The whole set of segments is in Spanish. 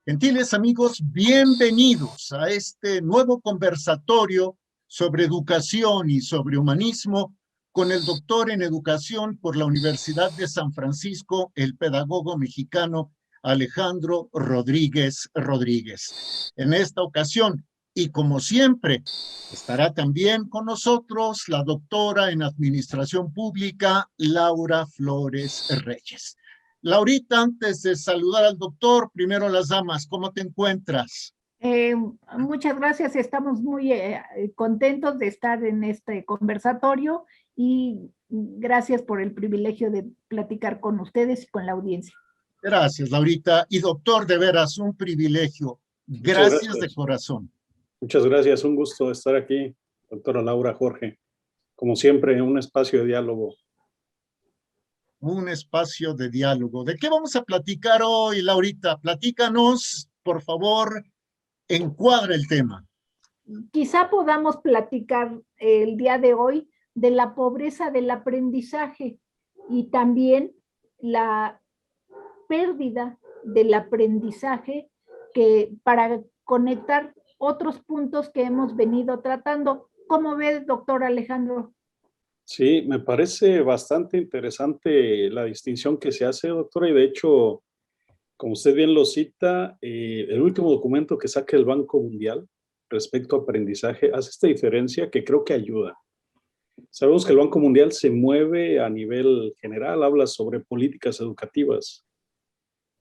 Gentiles amigos, bienvenidos a este nuevo conversatorio sobre educación y sobre humanismo con el doctor en educación por la Universidad de San Francisco, el pedagogo mexicano Alejandro Rodríguez Rodríguez. En esta ocasión, y como siempre, estará también con nosotros la doctora en Administración Pública, Laura Flores Reyes. Laurita, antes de saludar al doctor, primero las damas, ¿cómo te encuentras? Muchas gracias, estamos muy contentos de estar en este conversatorio y gracias por el privilegio de platicar con ustedes y con la audiencia. Gracias, Laurita. Y doctor, de veras, un privilegio. Gracias de corazón. Muchas gracias, un gusto estar aquí, doctora Laura, Jorge. Como siempre, un espacio de diálogo. Un espacio de diálogo. ¿De qué vamos a platicar hoy, Laurita? Platícanos, por favor, encuadra el tema. Quizá podamos platicar el día de hoy de la pobreza del aprendizaje y también la pérdida del aprendizaje que para conectar otros puntos que hemos venido tratando. ¿Cómo ve, doctor Alejandro? Sí, me parece bastante interesante la distinción que se hace, doctora, y de hecho, como usted bien lo cita, el último documento que saca el Banco Mundial respecto a aprendizaje hace esta diferencia que creo que ayuda. Sabemos que el Banco Mundial se mueve a nivel general, habla sobre políticas educativas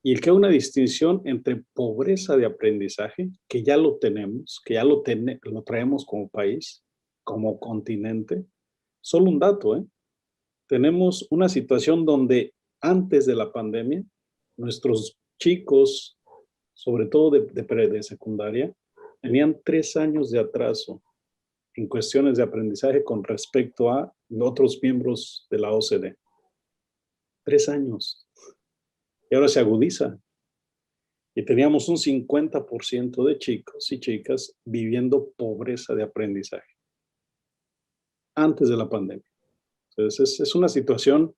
y el que hay una distinción entre pobreza de aprendizaje, que ya lo tenemos, que ya lo traemos como país, como continente. Solo un dato, tenemos una situación donde antes de la pandemia, nuestros chicos, sobre todo de secundaria, tenían 3 años de atraso en cuestiones de aprendizaje con respecto a otros miembros de la OCDE. 3 años. Y ahora se agudiza. Y teníamos un 50% de chicos y chicas viviendo pobreza de aprendizaje antes de la pandemia. Entonces, es una situación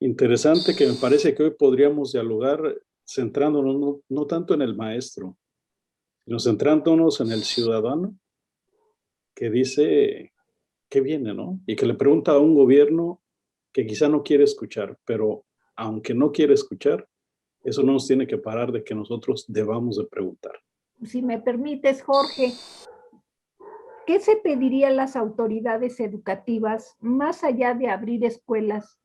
interesante que me parece que hoy podríamos dialogar centrándonos no tanto en el maestro, sino centrándonos en el ciudadano que dice qué viene, ¿no? Y que le pregunta a un gobierno que quizá no quiere escuchar, pero aunque no quiere escuchar, eso no nos tiene que parar de que nosotros debamos de preguntar. Si me permites, Jorge, ¿qué se pediría a las autoridades educativas más allá de abrir escuelas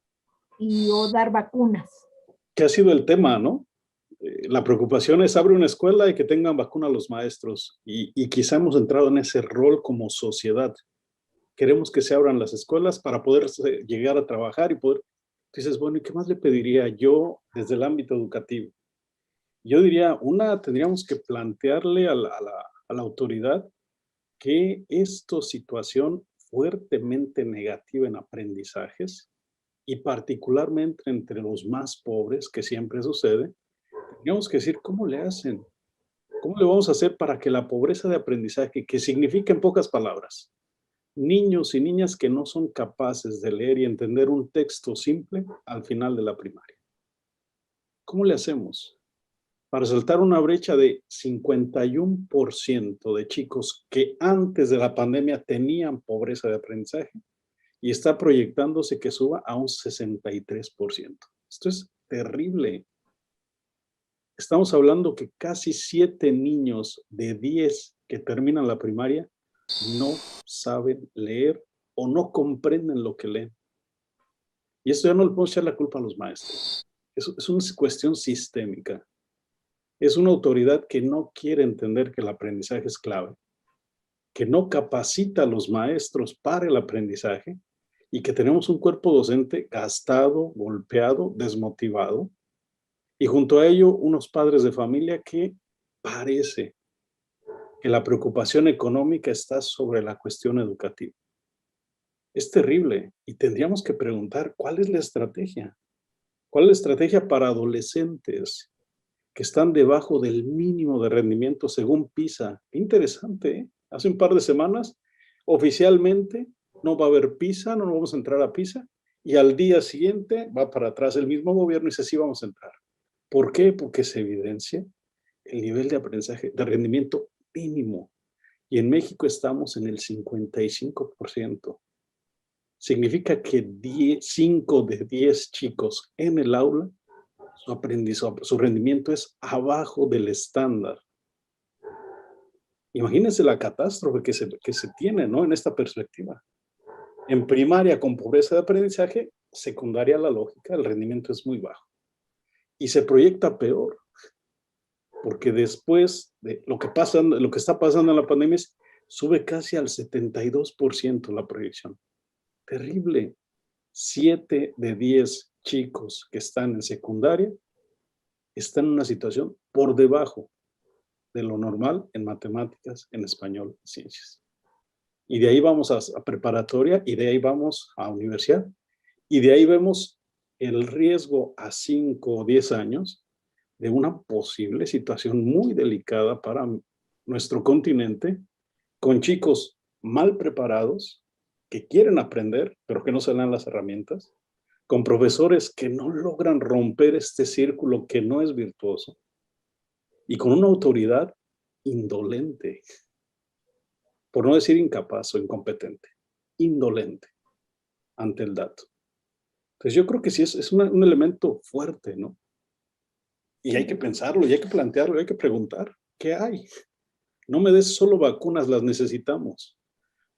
o dar vacunas? ¿Qué ha sido el tema, no? La preocupación es abre una escuela y que tengan vacuna los maestros y quizá hemos entrado en ese rol como sociedad. Queremos que se abran las escuelas para poder llegar a trabajar y poder... Dices, bueno, ¿y qué más le pediría yo desde el ámbito educativo? Yo diría, tendríamos que plantearle a la autoridad que esta situación fuertemente negativa en aprendizajes y particularmente entre los más pobres, que siempre sucede, tendríamos que decir, ¿cómo le hacen? ¿Cómo le vamos a hacer para que la pobreza de aprendizaje, que significa en pocas palabras, niños y niñas que no son capaces de leer y entender un texto simple al final de la primaria? ¿Cómo le hacemos para saltar una brecha de 51% de chicos que antes de la pandemia tenían pobreza de aprendizaje y está proyectándose que suba a un 63%? Esto es terrible. Estamos hablando que casi 7 niños de 10 que terminan la primaria no saben leer o no comprenden lo que leen. Y esto ya no le podemos echar la culpa a los maestros. Es una cuestión sistémica. Es una autoridad que no quiere entender que el aprendizaje es clave, que no capacita a los maestros para el aprendizaje y que tenemos un cuerpo docente gastado, golpeado, desmotivado y junto a ello unos padres de familia que parece que la preocupación económica está sobre la cuestión educativa. Es terrible y tendríamos que preguntar ¿cuál es la estrategia? ¿Cuál es la estrategia para adolescentes que están debajo del mínimo de rendimiento según PISA? Qué interesante, ¿eh? Hace un par de semanas, oficialmente, no va a haber PISA, no vamos a entrar a PISA, y al día siguiente va para atrás el mismo gobierno y dice, sí vamos a entrar. ¿Por qué? Porque se evidencia el nivel de aprendizaje, de rendimiento mínimo. Y en México estamos en el 55%. Significa que 5 de 10 chicos en el aula, su rendimiento es abajo del estándar. Imagínense la catástrofe que se tiene, ¿no? En esta perspectiva. En primaria con pobreza de aprendizaje, secundaria la lógica, el rendimiento es muy bajo. Y se proyecta peor, porque después de lo que está pasando en la pandemia sube casi al 72% la proyección. Terrible. 7 de 10 chicos que están en secundaria están en una situación por debajo de lo normal en matemáticas, en español, ciencias. Y de ahí vamos a preparatoria, y de ahí vamos a universidad, y de ahí vemos el riesgo a 5 o 10 años de una posible situación muy delicada para nuestro continente, con chicos mal preparados, que quieren aprender, pero que no se dan las herramientas, con profesores que no logran romper este círculo que no es virtuoso, y con una autoridad indolente, por no decir incapaz o incompetente, indolente ante el dato. Entonces yo creo que sí es un elemento fuerte, ¿no? Y hay que pensarlo, y hay que plantearlo, y hay que preguntar, ¿qué hay? No me des solo vacunas, las necesitamos.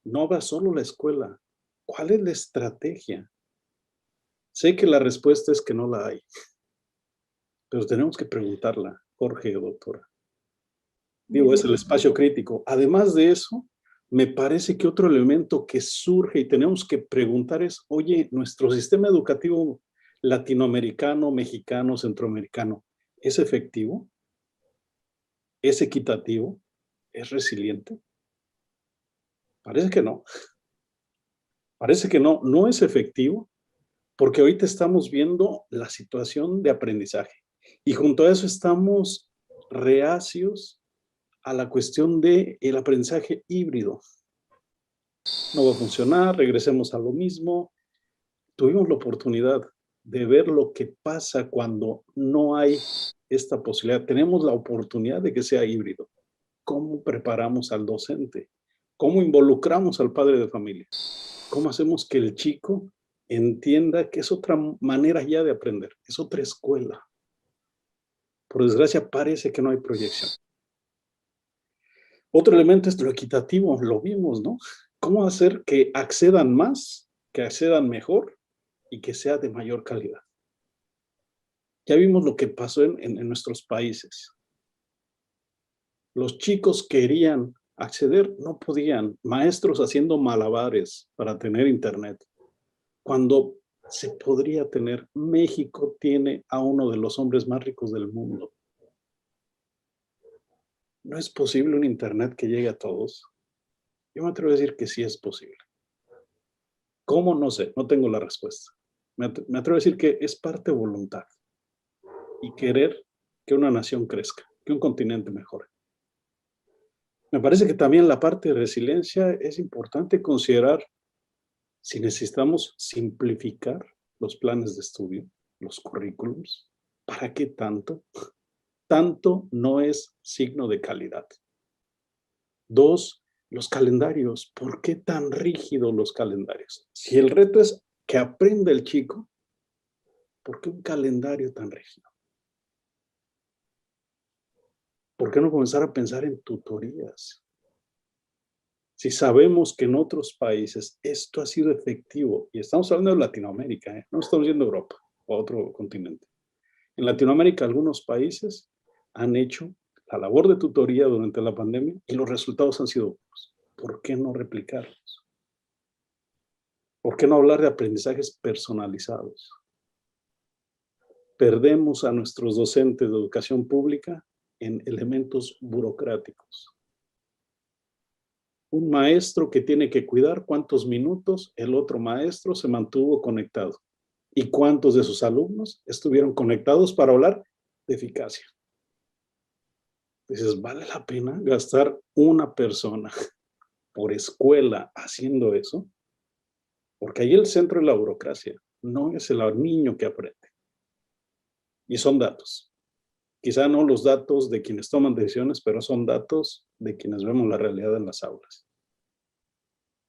No va solo la escuela. ¿Cuál es la estrategia? Sé que la respuesta es que no la hay, pero tenemos que preguntarla, Jorge, doctora. Digo, es el espacio crítico. Además de eso, me parece que otro elemento que surge y tenemos que preguntar es, oye, nuestro sistema educativo latinoamericano, mexicano, centroamericano, ¿es efectivo? ¿Es equitativo? ¿Es resiliente? Parece que no. Parece que no, no es efectivo, porque ahorita estamos viendo la situación de aprendizaje. Y junto a eso estamos reacios a la cuestión del aprendizaje híbrido. No va a funcionar, regresemos a lo mismo. Tuvimos la oportunidad de ver lo que pasa cuando no hay esta posibilidad. Tenemos la oportunidad de que sea híbrido. ¿Cómo preparamos al docente? ¿Cómo involucramos al padre de familia? ¿Cómo hacemos que el chico entienda que es otra manera ya de aprender? Es otra escuela. Por desgracia, parece que no hay proyección. Otro elemento es lo equitativo, lo vimos, ¿no? ¿Cómo hacer que accedan más, que accedan mejor y que sea de mayor calidad? Ya vimos lo que pasó en nuestros países. Los chicos querían acceder, no podían. Maestros haciendo malabares para tener internet. Cuando se podría tener, México tiene a uno de los hombres más ricos del mundo. ¿No es posible un internet que llegue a todos? Yo me atrevo a decir que sí es posible. ¿Cómo? No sé, no tengo la respuesta. Me atrevo a decir que es parte de voluntad y querer que una nación crezca, que un continente mejore. Me parece que también la parte de resiliencia es importante considerar si necesitamos simplificar los planes de estudio, los currículums. ¿Para qué tanto? Tanto no es signo de calidad. 2, los calendarios. ¿Por qué tan rígidos los calendarios? Si el reto es que aprenda el chico, ¿por qué un calendario tan rígido? ¿Por qué no comenzar a pensar en tutorías? Si sabemos que en otros países esto ha sido efectivo, y estamos hablando de Latinoamérica, no estamos yendo a Europa o a otro continente. En Latinoamérica, algunos países han hecho la labor de tutoría durante la pandemia y los resultados han sido buenos. ¿Por qué no replicarlos? ¿Por qué no hablar de aprendizajes personalizados? Perdemos a nuestros docentes de educación pública en elementos burocráticos. Un maestro que tiene que cuidar cuántos minutos el otro maestro se mantuvo conectado y cuántos de sus alumnos estuvieron conectados para hablar de eficacia. Entonces, ¿vale la pena gastar una persona por escuela haciendo eso? Porque ahí el centro es la burocracia, no es el niño que aprende. Y son datos. Quizá no los datos de quienes toman decisiones, pero son datos de quienes vemos la realidad en las aulas.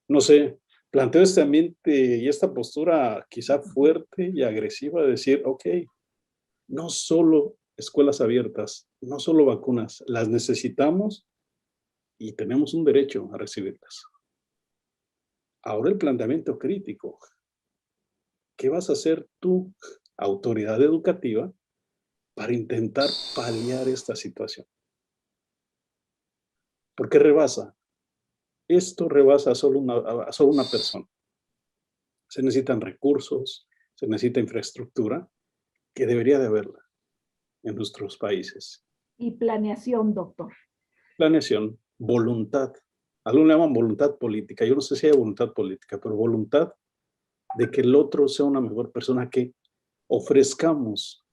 No sé, planteo este ambiente y esta postura quizá fuerte y agresiva de decir, ok, no solo escuelas abiertas, no solo vacunas, las necesitamos y tenemos un derecho a recibirlas. Ahora el planteamiento crítico. ¿Qué vas a hacer tú, autoridad educativa, para intentar paliar esta situación? Porque rebasa. Esto rebasa a solo una persona. Se necesitan recursos, se necesita infraestructura, que debería de haberla en nuestros países. Y planeación, doctor. Planeación, voluntad. Algunos le llaman voluntad política. Yo no sé si hay voluntad política, pero voluntad de que el otro sea una mejor persona, que ofrezcamos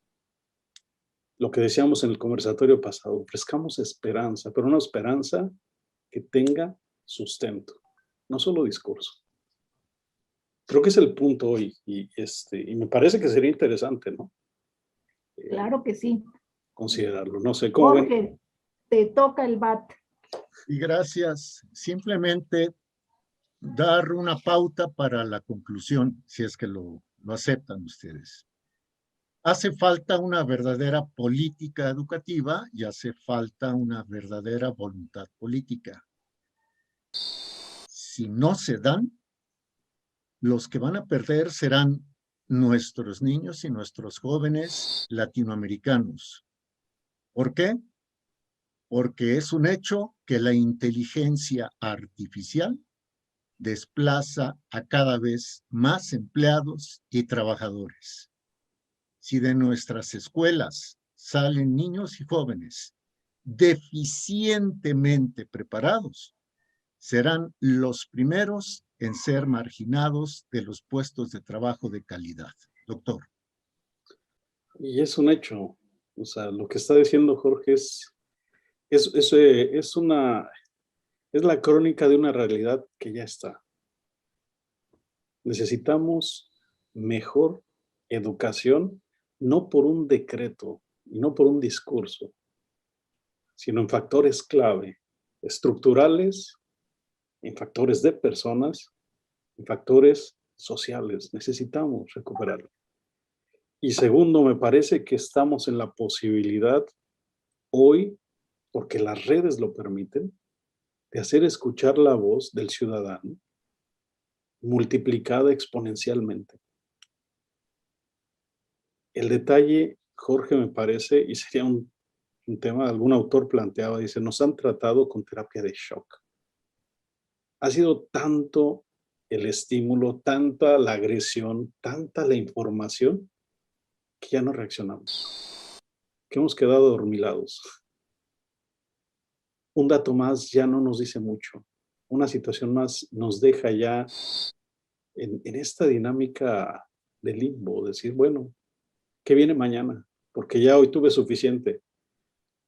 lo que decíamos en el conversatorio pasado, ofrezcamos esperanza, pero una esperanza que tenga sustento, no solo discurso. Creo que es el punto hoy y me parece que sería interesante, ¿no? Claro que sí. Considerarlo. No sé cómo Jorge, ven. te toca el bat. Y gracias. Simplemente dar una pauta para la conclusión, si es que lo aceptan ustedes. Hace falta una verdadera política educativa y hace falta una verdadera voluntad política. Si no se dan, los que van a perder serán nuestros niños y nuestros jóvenes latinoamericanos. ¿Por qué? Porque es un hecho que la inteligencia artificial desplaza a cada vez más empleados y trabajadores. Si de nuestras escuelas salen niños y jóvenes deficientemente preparados, serán los primeros en ser marginados de los puestos de trabajo de calidad. Doctor. Y es un hecho. O sea, lo que está diciendo Jorge es la crónica de una realidad que ya está. Necesitamos mejor educación, no por un decreto y no por un discurso, sino en factores clave, estructurales, en factores de personas, en factores sociales. Necesitamos recuperarlo. Y segundo, me parece que estamos en la posibilidad hoy, porque las redes lo permiten, de hacer escuchar la voz del ciudadano multiplicada exponencialmente. El detalle, Jorge, me parece, y sería un tema, algún autor planteaba, dice, nos han tratado con terapia de shock. Ha sido tanto el estímulo, tanta la agresión, tanta la información, que ya no reaccionamos, que hemos quedado dormilados. Un dato más ya no nos dice mucho. Una situación más nos deja ya en esta dinámica de limbo, decir, bueno, ¿qué viene mañana? Porque ya hoy tuve suficiente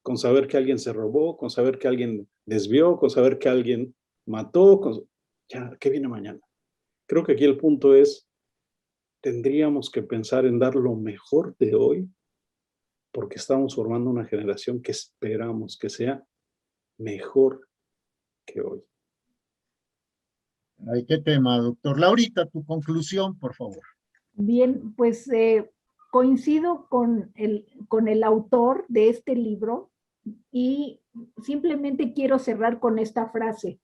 con saber que alguien se robó, con saber que alguien desvió, con saber que alguien mató, ya, ¿qué viene mañana? Creo que aquí el punto es, tendríamos que pensar en dar lo mejor de hoy, porque estamos formando una generación que esperamos que sea mejor que hoy. Ay, qué tema, doctor. Laurita, tu conclusión, por favor. Bien, pues coincido con el autor de este libro y simplemente quiero cerrar con esta frase.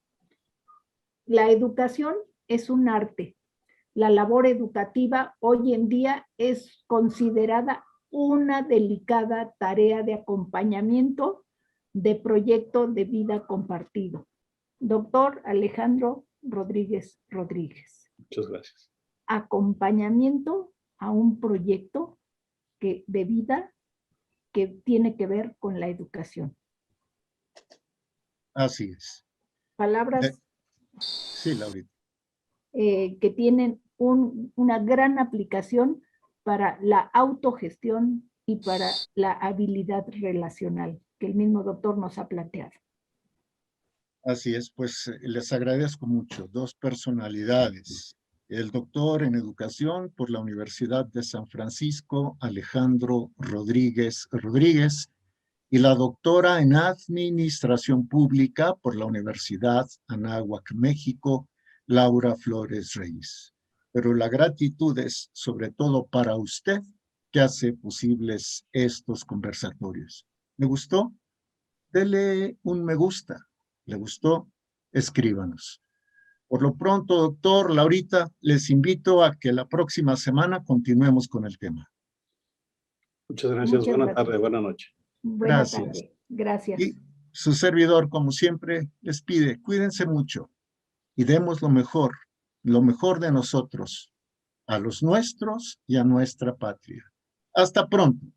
La educación es un arte. La labor educativa hoy en día es considerada una delicada tarea de acompañamiento de proyecto de vida compartido. Doctor Alejandro Rodríguez Rodríguez. Muchas gracias. Acompañamiento a un proyecto de vida que tiene que ver con la educación. Así es. Palabras sí, Laurita. Que tienen una gran aplicación para la autogestión y para la habilidad relacional que el mismo doctor nos ha planteado. Así es, pues les agradezco mucho. Dos personalidades. El doctor en educación por la Universidad de San Francisco, Alejandro Rodríguez Rodríguez, y la doctora en Administración Pública por la Universidad Anáhuac, México, Laura Flores Reyes. Pero la gratitud es sobre todo para usted que hace posibles estos conversatorios. ¿Le gustó? Dele un me gusta. ¿Le gustó? Escríbanos. Por lo pronto, doctor, Laurita, les invito a que la próxima semana continuemos con el tema. Muchas gracias. Muchas Buenas gracias. tardes, buenas noches. Buenas Gracias. tardes. Gracias. Y su servidor, como siempre, les pide, cuídense mucho y demos lo mejor de nosotros, a los nuestros y a nuestra patria. Hasta pronto.